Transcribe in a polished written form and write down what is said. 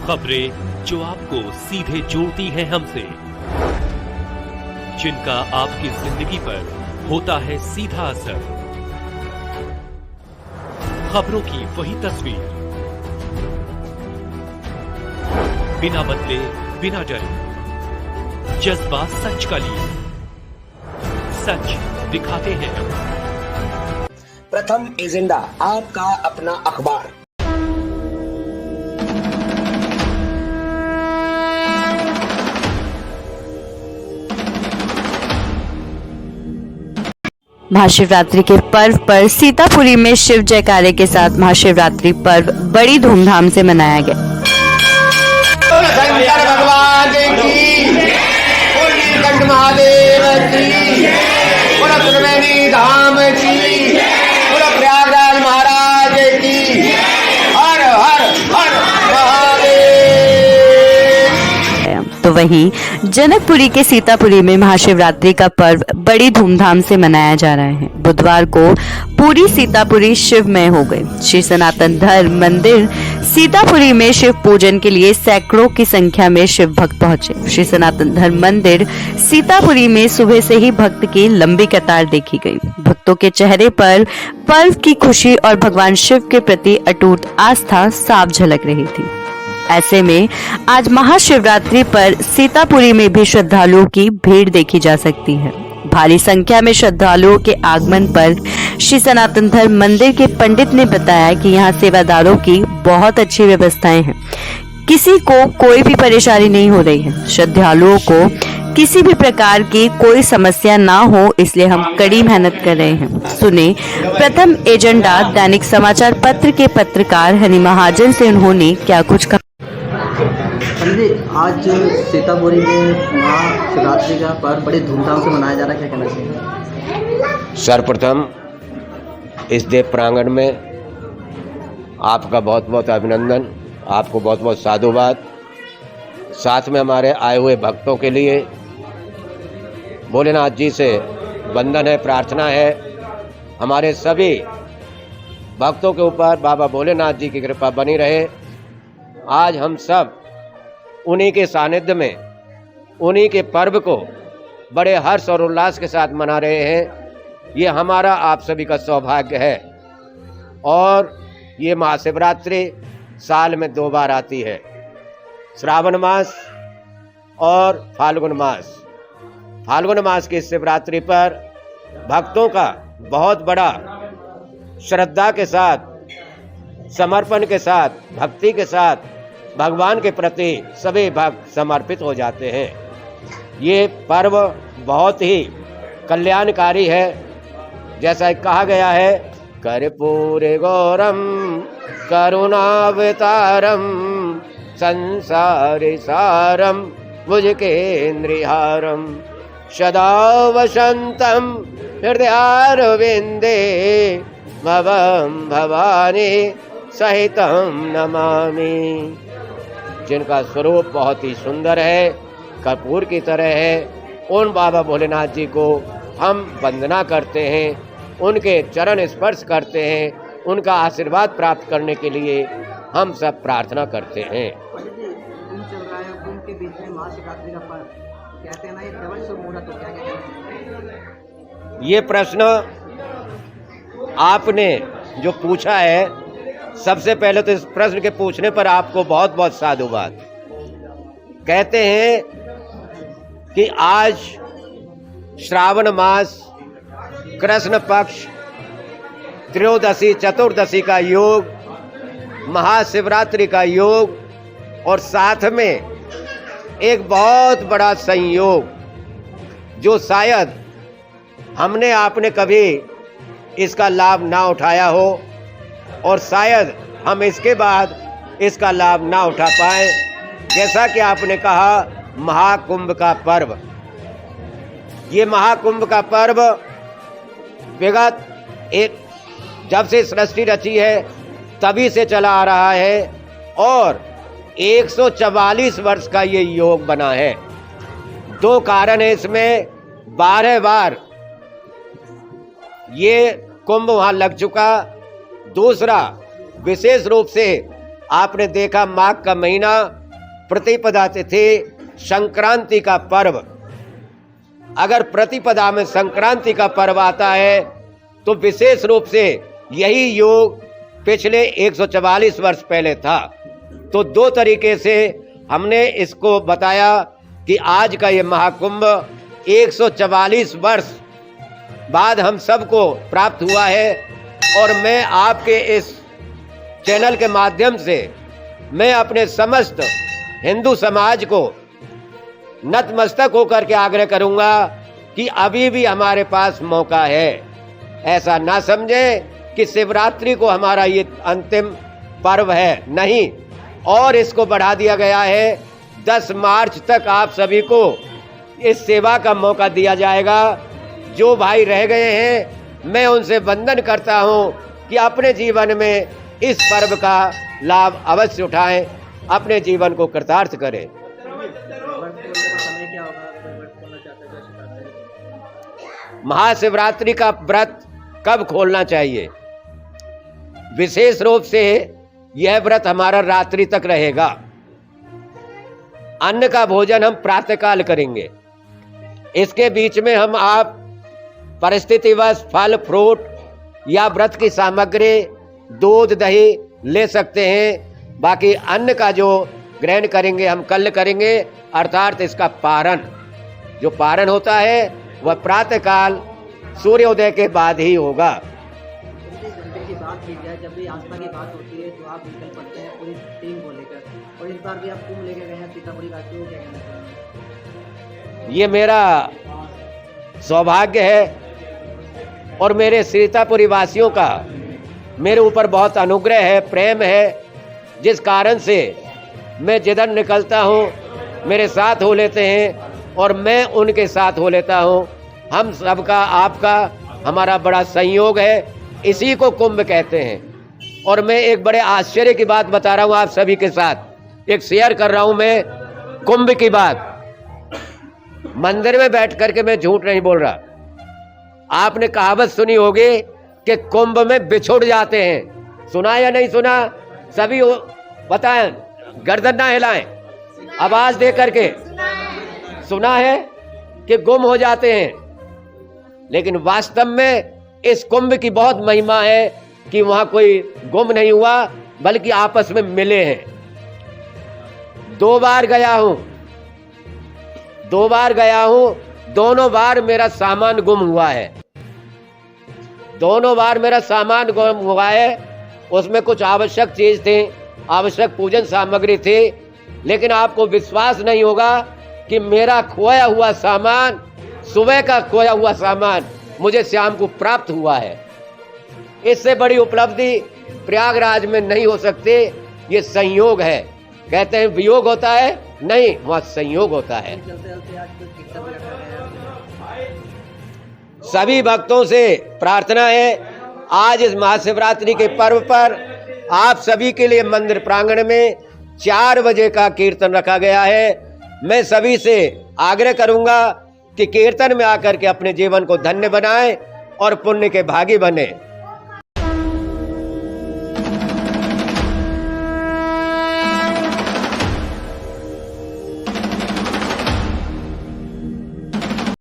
खबरें जो आपको सीधे जोड़ती हैं हमसे, जिनका आपकी जिंदगी पर होता है सीधा असर। खबरों की वही तस्वीर, बिना बदले बिना डरे, जज्बा सच का लिए, सच दिखाते हैं हम। प्रथम एजेंडा, आपका अपना अखबार। महाशिवरात्रि के पर्व पर सीतापुरी में शिव जयकारे के साथ महाशिवरात्रि पर्व बड़ी धूमधाम से मनाया गया। शंकर भगवान की, नीलकंठ महादेव की, त्रिवेणी धाम की, प्रयागराज महाराज की, हर हर हर महादेव। तो वहीं जनकपुरी के सीतापुरी में महाशिवरात्रि का पर्व बड़ी धूमधाम से मनाया जा रहा है। बुधवार को पूरी सीतापुरी शिवमय हो गई। श्री सनातन धर्म मंदिर सीतापुरी में शिव पूजन के लिए सैकड़ों की संख्या में शिव भक्त पहुंचे। श्री सनातन धर्म मंदिर सीतापुरी में सुबह से ही भक्त की लंबी कतार देखी गई। भक्तों के चेहरे पर पर्व की खुशी और भगवान शिव के प्रति अटूट आस्था साफ झलक रही थी। ऐसे में आज महाशिवरात्रि पर सीतापुरी में भी श्रद्धालुओं की भीड़ देखी जा सकती है। भारी संख्या में श्रद्धालुओं के आगमन पर श्री सनातन धर्म मंदिर के पंडित ने बताया कि यहाँ सेवादारों की बहुत अच्छी व्यवस्थाएं हैं। किसी को कोई भी परेशानी नहीं हो रही है। श्रद्धालुओं को किसी भी प्रकार की कोई समस्या ना हो, इसलिए हम कड़ी मेहनत कर रहे हैं। सुने प्रथम एजेंडा दैनिक समाचार पत्र के पत्रकार हनी महाजन से उन्होंने क्या कुछ कहा। आज सीतापुरी में महाशिवरात्रि का पर्व बड़ी धूमधाम से मनाया जा रहा है, क्या कहना चाहिए? सर्वप्रथम इस देव प्रांगण में आपका बहुत बहुत अभिनंदन, आपको बहुत बहुत साधुवाद। साथ में हमारे आए हुए भक्तों के लिए भोलेनाथ जी से वंदन है, प्रार्थना है हमारे सभी भक्तों के ऊपर बाबा भोलेनाथ जी की कृपा बनी रहे। आज हम सब उन्हीं के सानिध्य में उन्हीं के पर्व को बड़े हर्ष और उल्लास के साथ मना रहे हैं। ये हमारा आप सभी का सौभाग्य है। और ये महाशिवरात्रि साल में 2 बार आती है, श्रावण मास और फाल्गुन मास। फाल्गुन मास की शिवरात्रि पर भक्तों का बहुत बड़ा श्रद्धा के साथ, समर्पण के साथ, भक्ति के साथ भगवान के प्रति सभी भक्त समर्पित हो जाते हैं। ये पर्व बहुत ही कल्याणकारी है। जैसा कहा गया है, कर्पूरे गौरम करुणावतारम संसारे सारम भुजगेन्द्रिहारम सदा वसंतम हृदयारविंदे भवम भवानी सहितम नमामि। जिनका स्वरूप बहुत ही सुंदर है, कपूर की तरह है, उन बाबा भोलेनाथ जी को हम वंदना करते हैं, उनके चरण स्पर्श करते हैं, उनका आशीर्वाद प्राप्त करने के लिए हम सब प्रार्थना करते हैं। ये प्रश्न आपने जो पूछा है, सबसे पहले तो इस प्रश्न के पूछने पर आपको बहुत बहुत साधुवाद। कहते हैं कि आज श्रावण मास कृष्ण पक्ष त्रयोदशी चतुर्दशी का योग, महाशिवरात्रि का योग और साथ में एक बहुत बड़ा संयोग, जो शायद हमने आपने कभी इसका लाभ ना उठाया हो और शायद हम इसके बाद इसका लाभ ना उठा पाए। जैसा कि आपने कहा, महाकुंभ का पर्व। ये महाकुंभ का पर्व विगत जब से सृष्टि रची है तभी से चला आ रहा है और 144 वर्ष का ये योग बना है। 2 कारण है इसमें। 12 बार ये कुंभ वहाँ लग चुका। दूसरा, विशेष रूप से आपने देखा माघ का महीना, प्रतिपदा तिथि, संक्रांति का पर्व। अगर प्रतिपदा में संक्रांति का पर्व आता है तो विशेष रूप से यही योग पिछले 144 वर्ष पहले था। तो दो तरीके से हमने इसको बताया कि आज का ये महाकुंभ 144 वर्ष बाद हम सबको प्राप्त हुआ है। और मैं आपके इस चैनल के माध्यम से मैं अपने समस्त हिंदू समाज को नतमस्तक होकर के आग्रह करूंगा कि अभी भी हमारे पास मौका है। ऐसा ना समझें कि शिवरात्रि को हमारा ये अंतिम पर्व है, नहीं। और इसको बढ़ा दिया गया है, 10 मार्च तक आप सभी को इस सेवा का मौका दिया जाएगा। जो भाई रह गए हैं मैं उनसे वंदन करता हूं कि अपने जीवन में इस पर्व का लाभ अवश्य उठाएं, अपने जीवन को कृतार्थ करें। महाशिवरात्रि का व्रत कब खोलना चाहिए? विशेष रूप से यह व्रत हमारा रात्रि तक रहेगा। अन्न का भोजन हम प्रातःकाल करेंगे। इसके बीच में हम आप परिस्थितिवश फल फ्रूट या व्रत की सामग्री दूध दही ले सकते हैं। बाकी अन्न का जो ग्रहण करेंगे हम कल करेंगे, अर्थात इसका पारण, जो पारण होता है वह प्रातःकाल सूर्योदय के बाद ही होगा। की बात की जाए, जब भी आस्था की बात होती है तो आप निकल पड़ते हैं पूरी टीम को लेकर, और इस बार भी आप कुंभ लेकर गए हैं सीतापुरी का, क्यों, क्या कहना चाहेंगे? ये मेरा सौभाग्य है और मेरे सीतापुरी वासियों का मेरे ऊपर बहुत अनुग्रह है, प्रेम है, जिस कारण से मैं जिधर निकलता हूँ मेरे साथ हो लेते हैं और मैं उनके साथ हो लेता हूँ। हम सबका आपका हमारा बड़ा संयोग है, इसी को कुंभ कहते हैं। और मैं एक बड़े आश्चर्य की बात बता रहा हूँ आप सभी के साथ, एक शेयर कर रहा हूँ मैं कुंभ की बात। मंदिर में बैठ करके मैं झूठ नहीं बोल रहा। आपने कहावत सुनी होगी कि कुंभ में बिछुड़ जाते हैं, सुना या नहीं सुना? सभी बताएं, गर्दन ना हिलाएं, आवाज दे करके। सुना है कि गुम हो जाते हैं, लेकिन वास्तव में इस कुंभ की बहुत महिमा है कि वहां कोई गुम नहीं हुआ बल्कि आपस में मिले हैं। 2 बार गया हूं, दोनों बार मेरा सामान गुम हुआ है। दोनों बार मेरा सामान गुम हुआ है। उसमें कुछ आवश्यक चीज थी, आवश्यक पूजन सामग्री थी, लेकिन आपको विश्वास नहीं होगा कि मेरा खोया हुआ सामान, सुबह का खोया हुआ सामान मुझे शाम को प्राप्त हुआ है। इससे बड़ी उपलब्धि प्रयागराज में नहीं हो सकती। ये संयोग है। कहते हैं वियोग होता है, नहीं, वहां संयोग होता है। सभी भक्तों से प्रार्थना है, आज इस महाशिवरात्रि के पर्व पर आप सभी के लिए मंदिर प्रांगण में 4 बजे का कीर्तन रखा गया है। मैं सभी से आग्रह करूंगा कि कीर्तन में आकर के अपने जीवन को धन्य बनाएं और पुण्य के भागी बने।